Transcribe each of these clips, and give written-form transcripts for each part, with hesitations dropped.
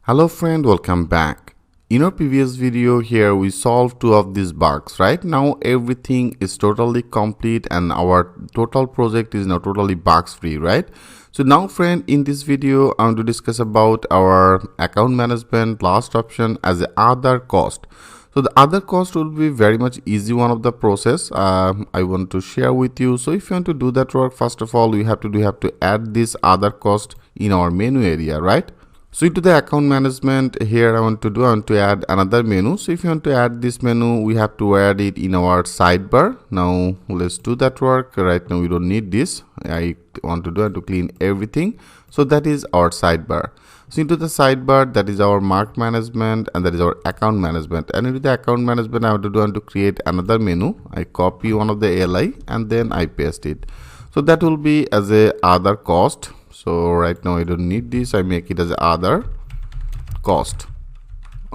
Hello friend, welcome back. In our previous video here we solved two of these bugs, right? Now everything is totally complete and our total project is now totally bugs free, right? So now friend, in this video I want to discuss about our account management last option as the other cost. So the other cost will be very much easy one of the process I want to share with you. So if you want to do that work, first of all we have to add this other cost in our menu area, right? So into the account management here I want to add another menu. So if you want to add this menu, we have to add it in our sidebar. Now let's do that work. Right now we don't need this. I want to clean everything. So that is our sidebar. So into the sidebar, that is our mark management and that is our account management. And into the account management I want to create another menu. I copy one of the li and then I paste it. So that will be as a other cost. So right now I don't need this. I make it as other cost.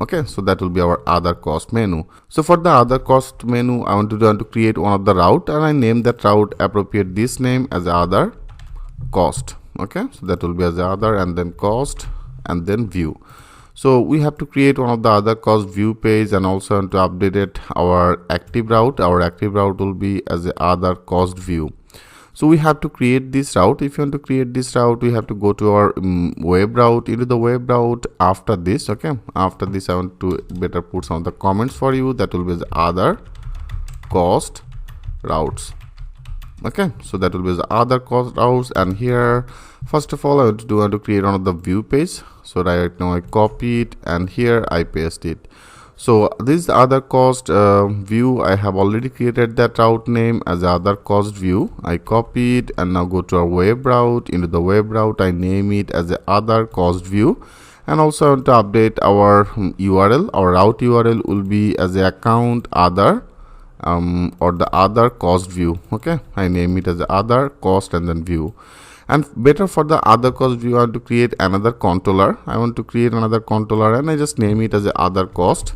Okay, so that will be our other cost menu. So for the other cost menu, I want to create one of the route and I name that route appropriate this name as other cost. Okay, so that will be as other and then cost and then view. So we have to create one of the other cost view page and also want to update it our active route. Our active route will be as the other cost view. So we have to create this route. If you want to create this route, we have to go to our web route. Into the web route after this, okay, after this I want to better put some of the comments for you. That will be the other cost routes. Okay, so that will be the other cost routes. And here first of all I want to create one of the view page. So right now I copy it and here I paste it. So this is the other cost view. I have already created that route name as the other cost view. I copy it and now go to our web route. Into the web route I name it as the other cost view, and also I want to update our URL. Our route URL will be as the account other or the other cost view. Okay, I name it as the other cost and then view. And better for the other cost view I want to create another controller. I want to create another controller and I just name it as the other cost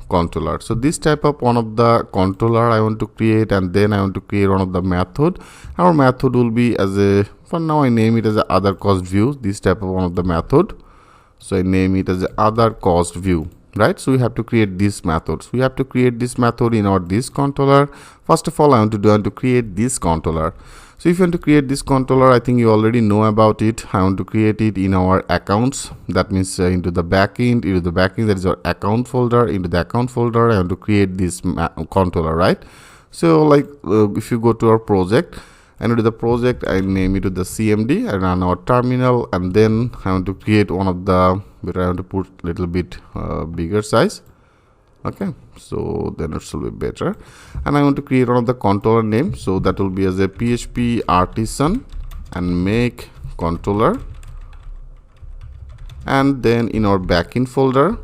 controller. So this type of one of the controller I want to create, and then I want to create one of the method. Our method will be as a, for now I name it as the other cost view, this type of one of the method. So I name it as the other cost view, right? So we have to create these methods. We have to create this method in our this controller. First of all I want to create this controller. So if you want to create this controller, I think you already know about it. I want to create it in our accounts. That means into the backend. Into the backend, that is our account folder. Into the account folder, I want to create this controller, right? So like if you go to our project, and into the project, I name it to the CMD. I run our terminal, and then I want to create one of the. But I want to put a little bit bigger size. Okay, so then it will be better. And I want to create one of the controller name. So that will be as a PHP artisan and make controller. And then in our backend folder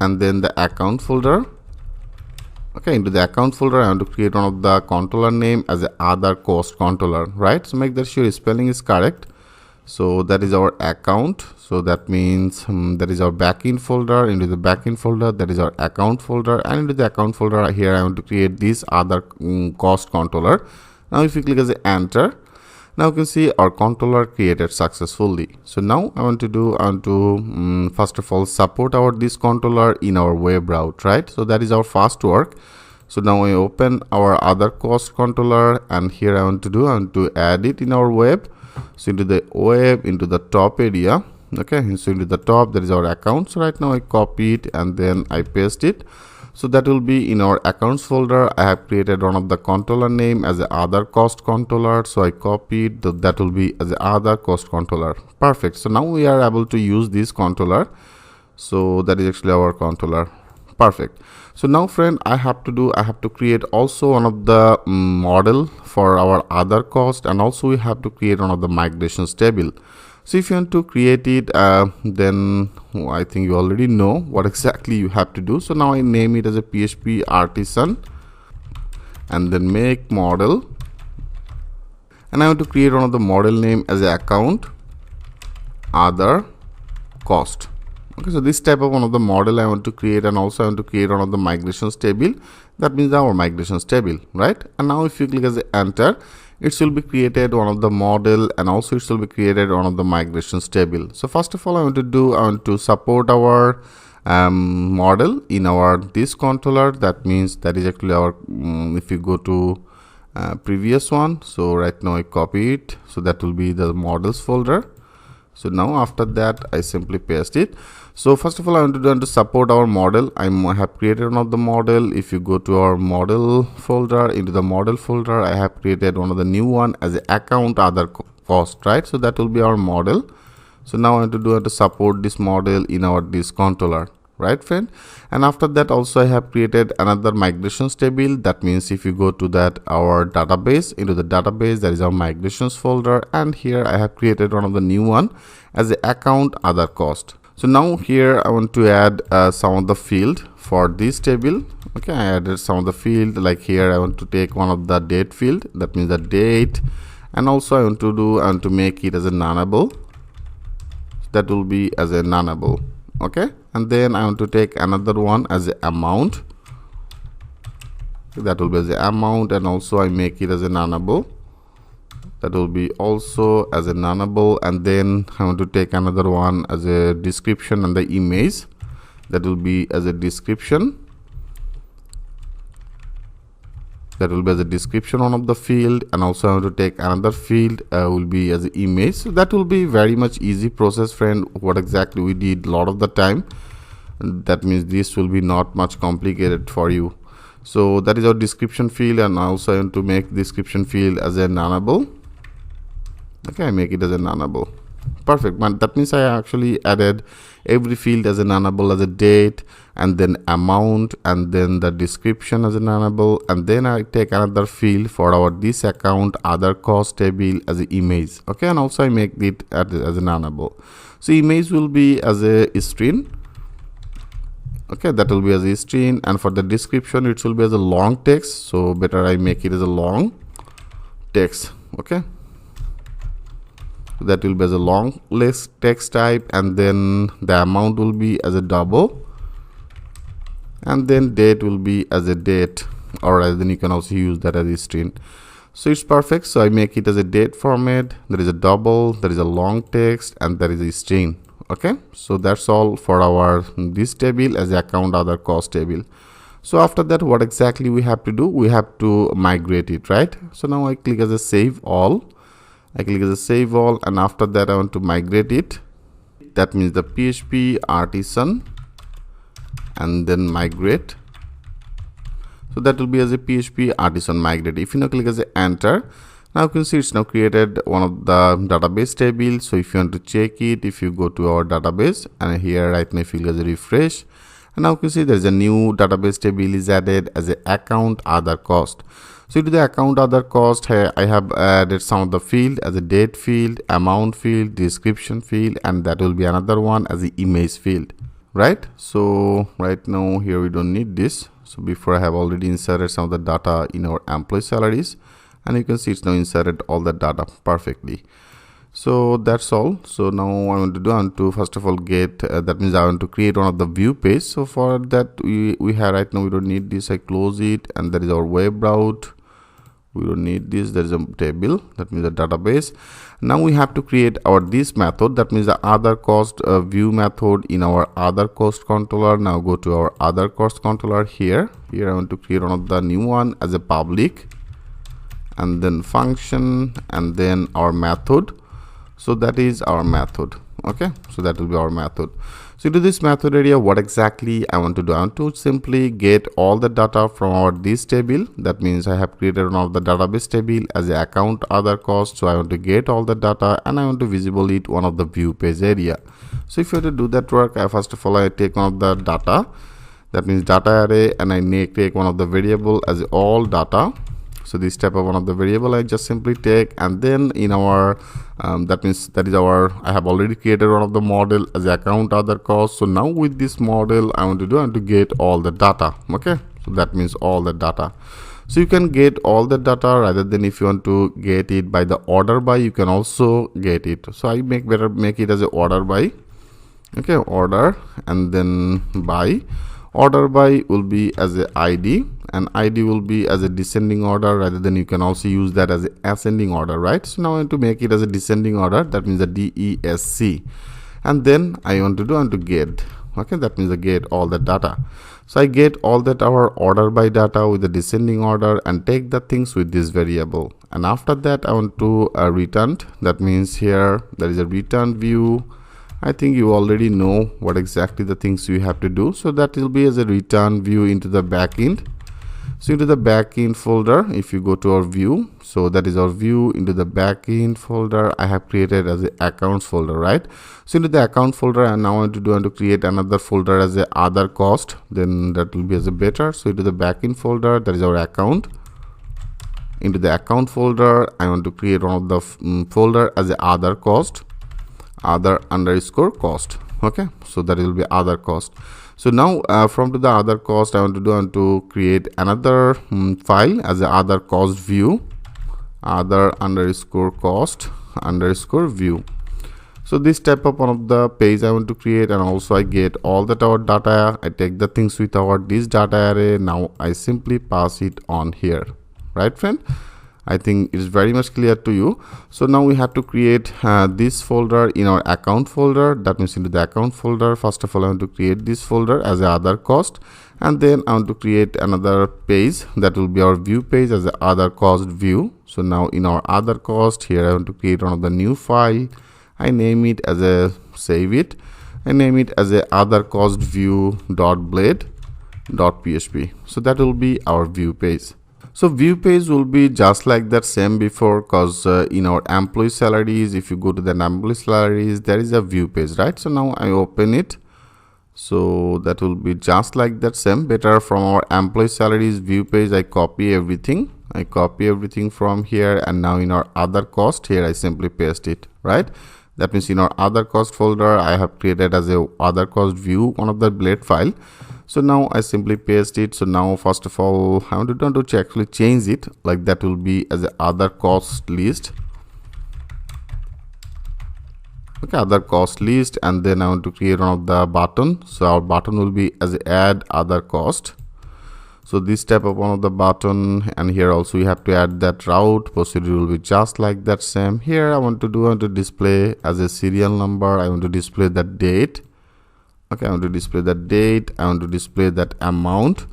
and then the account folder. Okay, into the account folder I want to create one of the controller name as a other cost controller, right? So make sure spelling is correct. So that is our account. So that means that is our backend folder. Into the backend folder, that is our account folder, and into the account folder here I want to create this other cost controller. Now if you click as enter, now you can see our controller created successfully. So now I want to first of all support this controller in our web route, right? So that is our first work. So now I open our other cost controller, and here I want to add it in our web. So into the web, into the top area, okay, so into the top that is our account. So right now I copy it and then I paste it. So that will be in our accounts folder. I have created one of the controller name as the other cost controller. So I copied that will be as the other cost controller. Perfect. So now we are able to use this controller. So that is actually our controller. Perfect. So now friend, I have to create also one of the model for our other cost, and also we have to create one of the migrations table. So if you want to create it, then I think you already know what exactly you have to do. So now I name it as a PHP artisan and then make model, and I want to create one of the model name as a account other cost. Okay, so this type of one of the model I want to create, and also I want to create one of the migrations table. That means our migrations table, right? And now if you click as enter, it will be created one of the model, and also it will be created one of the migrations table. So first of all, I want to support our model in our this controller. That means that is actually our if you go to previous one, so right now I copy it, so that will be the models folder. So now after that I simply paste it. So first of all, I want to support our model. I have created one of the model. If you go to our model folder, into the model folder, I have created one of the new one as a account other cost, right? So that will be our model. So now I want to support this model in our this controller, right friend? And after that also I have created another migrations table. That means if you go to that our database, into the database, there is our migrations folder, and here I have created one of the new one as a account other cost. So now here I want to add some of the field for this table. Okay, I added some of the field, like here I want to take one of the date field, that means the date, and also I want to make it as a nullable. That will be as a nullable. Okay, and then I want to take another one as a amount. That will be as a amount, and also I make it as a nullable. That will be also as a nullable, and then I want to take another one as a description and the image. That will be as a description. That will be as a description one of the field, and also I want to take another field will be as an image. So that will be very much easy process, friend. What exactly we did a lot of the time. That means this will be not much complicated for you. So that is our description field, and also I want to make description field as a nullable. Okay, I make it as a nullable. Perfect, man. That means I actually added every field as a nullable, as a date, and then amount, and then the description as a nullable, and then I take another field for our this account other cost table as an image. Okay, and also I make it as a nullable. So image will be as a string. Okay, that will be as a string, and for the description it will be as a long text. So better I make it as a long text. Okay, that will be as a long list text type, and then the amount will be as a double, and then date will be as a date, or then you can also use that as a string. So it's perfect. So I make it as a date format. There is a double, there is a long text, and there is a string. Okay, so that's all for our this table as account other cost table. So after that, what exactly we have to do? We have to migrate it, right? So now I click as a save all. I click as a save all, and after that I want to migrate it. That means the PHP artisan and then migrate. So that will be as a PHP artisan migrate. If you now click as a enter, now you can see it's now created one of the database table. So if you want to check it, if you go to our database, and here right now if you click as a refresh, and now you can see there is a new database table is added as a account other cost. So to the account other cost, here I have added some of the field as a date field, amount field, description field, and that will be another one as the image field, right? So right now here we don't need this. So before I have already inserted some of the data in our employee salaries, and you can see it's now inserted all the data perfectly. So that's all. So now I want to first of all get that means I want to create one of the view page. So for that we have right now we don't need this. I close it, and that is our web route. We don't need this. There is a table, that means the database. Now we have to create our this method, that means the other cost view method in our other cost controller. Now go to our other cost controller. Here I want to create one of the new one as a public, and then function, and then our method. So that is our method. Okay, so that will be our method. So to this method area, what exactly I want to do? I want to simply get all the data from our this table. That means I have created one of the database table as a account other cost. So I want to get all the data, and I want to visible it one of the view page area. So if you have to do that work, first of all I take one of the data, that means data array, and I take one of the variable as all data. So this type of one of the variable I just simply take, and then in our that means that is our I have already created one of the model as account other cost. So now with this model I want to get all the data. Okay, so that means all the data. So you can get all the data, rather than if you want to get it by the order by, you can also get it. So I better make it as a order by. Okay, order, and then by. Order by will be as a ID, and ID will be as a descending order, rather than you can also use that as a ascending order, right? So now I want to make it as a descending order, that means the DESC, and then I want to get, okay, that means I get all the data. So I get all that our order by data with the descending order and take the things with this variable, and after that I want to return. That means here there is a return view. I think you already know what exactly the things you have to do, so that will be as a return view into the backend. So into the backend folder, if you go to our view, so that is our view, into the backend folder I have created as a accounts folder, right? So into the account folder, and now I want to create another folder as a other cost, then that will be as a better. So into the backend folder, that is our account. Into the account folder, I want to create one of the folder as a other cost, other underscore cost. Okay, so that will be other cost. So now from to the other cost, I want to create another file as a other cost view, other underscore cost underscore view. So this type of one of the page I want to create, and also I get all that our data. I take the things with our this data array. Now I simply pass it on here, right friend? I think it is very much clear to you. So now we have to create this folder in our account folder. That means into the account folder, first of all I want to create this folder as a other cost, and then I want to create another page that will be our view page as a other cost view. So now in our other cost, here I want to create one of the new file. I name it as a, save it, I name it as a other cost view .blade.php. so that will be our view page. So view page will be just like that same before, because in our employee salaries, if you go to the employee salaries, there is a view page, right? So now I open it. So that will be just like that same, better. From our employee salaries view page, I copy everything. I copy everything from here, and now in our other cost, here I simply paste it, right? That means in our other cost folder, I have created as a other cost view one of the blade file. So now I simply paste it. So now first of all I want to actually change it, like that will be as a other cost list. Okay, other cost list, and then I want to create one of the button. So our button will be as add other cost. So this type of one of the button, and here also we have to add that route. Procedure will be just like that same. Here I want to display as a serial number. I want to display that date. Okay, I want to display that date. I want to display that amount,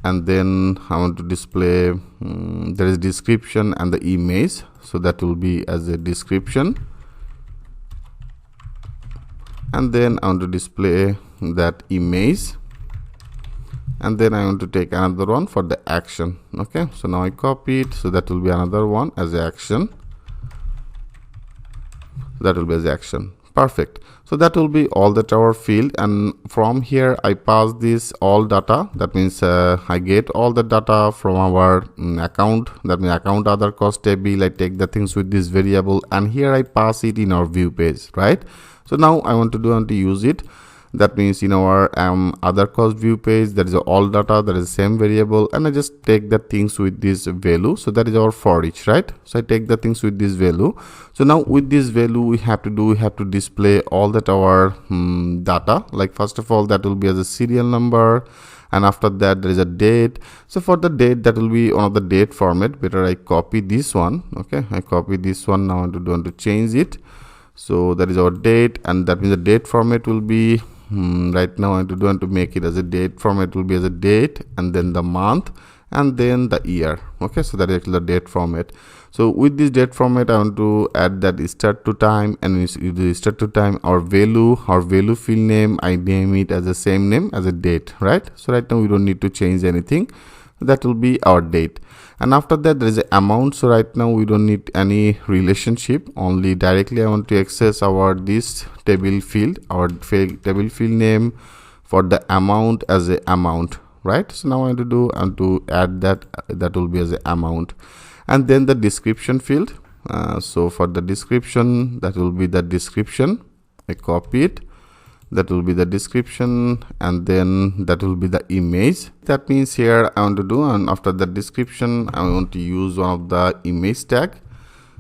and then I want to display there is description and the image. So that will be as a description, and then I want to display that image, and then I want to take another one for the action. Okay, so now I copy it. So that will be another one as action. That will be as action. Perfect. So that will be all that our field, and from here I pass this all data. That means I get all the data from our account, that means account other cost table. I take the things with this variable, and here I pass it in our view page, right? So now I want to use it. That means in our other cost view page, there is all data, there is the same variable, and I just take the things with this value. So that is our for each, right? So I take the things with this value. So now with this value we have to display all that our data. Like first of all, that will be as a serial number, and after that there is a date. So for the date, that will be one of the date format. Better I copy this one. Okay, I copy this one. Now I want to change it. So that is our date, and that means the date format will be right now I want to make it as a date format will be as a date, and then the month, and then the year. Okay, so that is actually the date format. So with this date format, I want to add that start to time, and the start to time, our value field name, I name it as the same name as a date, right? So right now we don't need to change anything. That will be our date, and after that there is an amount. So right now we don't need any relationship, only directly I want to access our this table field, our table field name for the amount as a amount, right? So now I want to add that will be as a amount, and then the description field. So for the description, that will be the description. I copy it. That will be the description, and then that will be the image. That means here I want to and after the description I want to use one of the image tag.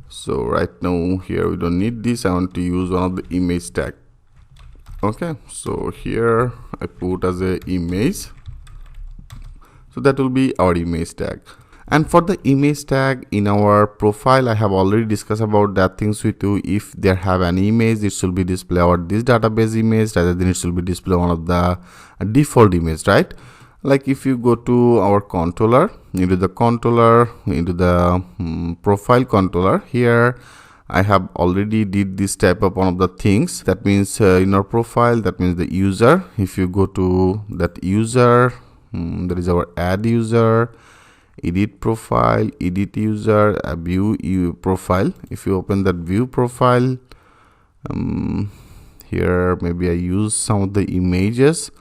So right now here we don't need this. I want to use one of the image tag. Okay, so here I put as a image. So that will be our image tag. And for the image tag in our profile, I have already discussed about that things with you. If there have an image, it should be display our this database image rather than it should be display one of the default image, right? Like if you go to our controller, into the profile controller, here I have already did this type of one of the things. That means in our profile, that means the user. If you go to that user, there is our add user, edit profile, edit user, view profile. If you open that view profile, here maybe I use some of the images.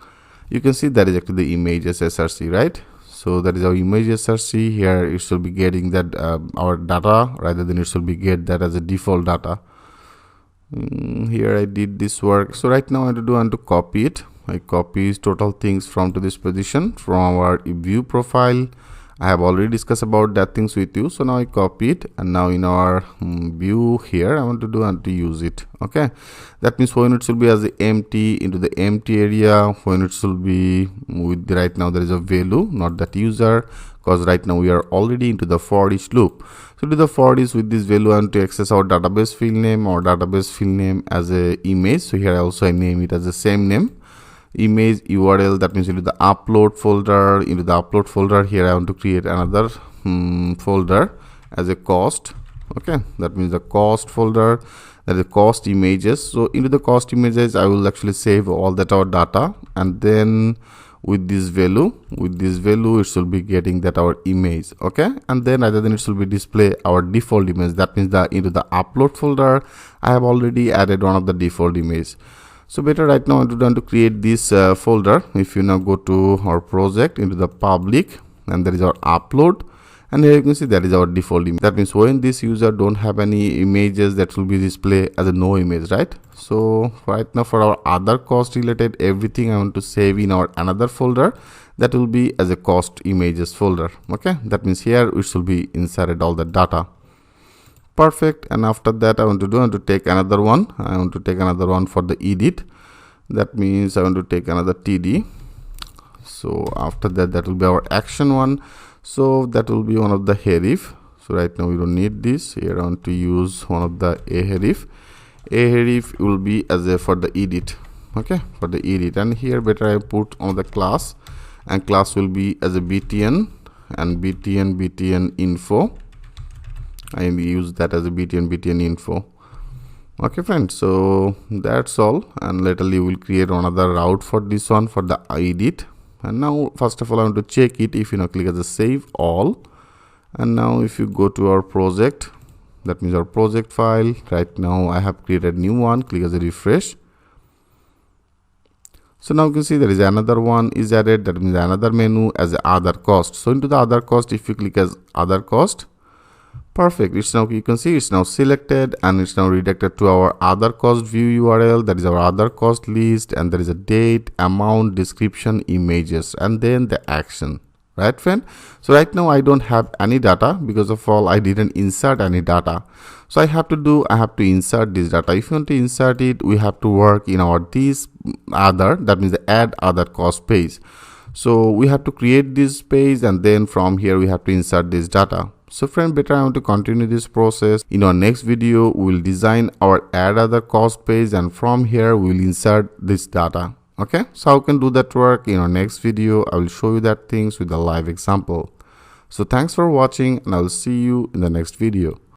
You can see that is actually the images src, right? So that is our images src. Here it should be getting that our data rather than it should be get that as a default data. Here I did this work. So right now I want to copy it. I copy total things from to this position from our view profile. I have already discussed about that things with you. So now I copy it, and now in our view here I want to use it. Okay, that means when it should be as the empty into the empty area, when it should be with the, right now there is a value, not that user, because right now we are already into the for each loop. So to the for each with this value, I want to access our database field name or database field name as a image. So here also I name it as the same name, image URL. That means into the upload folder. Into the upload folder, here I want to create another folder as a cost. Okay, that means the cost folder, that is cost images. So into the cost images I will actually save all that our data, and then with this value it should be getting that our image. Okay, and then rather than it should be display our default image. That means that into the upload folder I have already added one of the default image. So better right now I want to create this folder. If you now go to our project into the public, and there is our upload, and here you can see that is our default image. That means when this user don't have any images, that will be displayed as a no image, right? So right now for our other cost related everything I want to save in our another folder, that will be as a cost images folder. Okay, that means here it should be inserted all the data. Perfect. And after that I want to take another one. I want to take another one for the edit. That means I want to take another td. So after that will be our action one. So that will be one of the href. So right now we don't need this. Here I want to use one of the href. Href will be as a for the edit. Okay, for the edit. And here better I put on the class, and class will be as a btn, and btn info. I use that as a btn info. Okay friends, so that's all, and later we will create another route for this one for the edit. And now first of all I want to check it. If you now click as a save all, and now if you go to our project, that means our project file, right now I have created new one. Click as a refresh. So now you can see there is another one is added. That means another menu as a other cost. So into the other cost, if you click as other cost, perfect, it's now, you can see it's now selected, and it's now redirected to our other cost view URL. That is our other cost list, and there is a date, amount, description, images, and then the action, right friend? So right now I don't have any data because of all I didn't insert any data. So I have to insert this data. If you want to insert it, we have to work in our this other, that means the add other cost page. So we have to create this page, and then from here we have to insert this data. So friend, better I want to continue this process. In our next video, we will design our add other cost page, and from here we will insert this data. Okay, so how can do that work? In our next video, I will show you that things with a live example. So thanks for watching, and I will see you in the next video.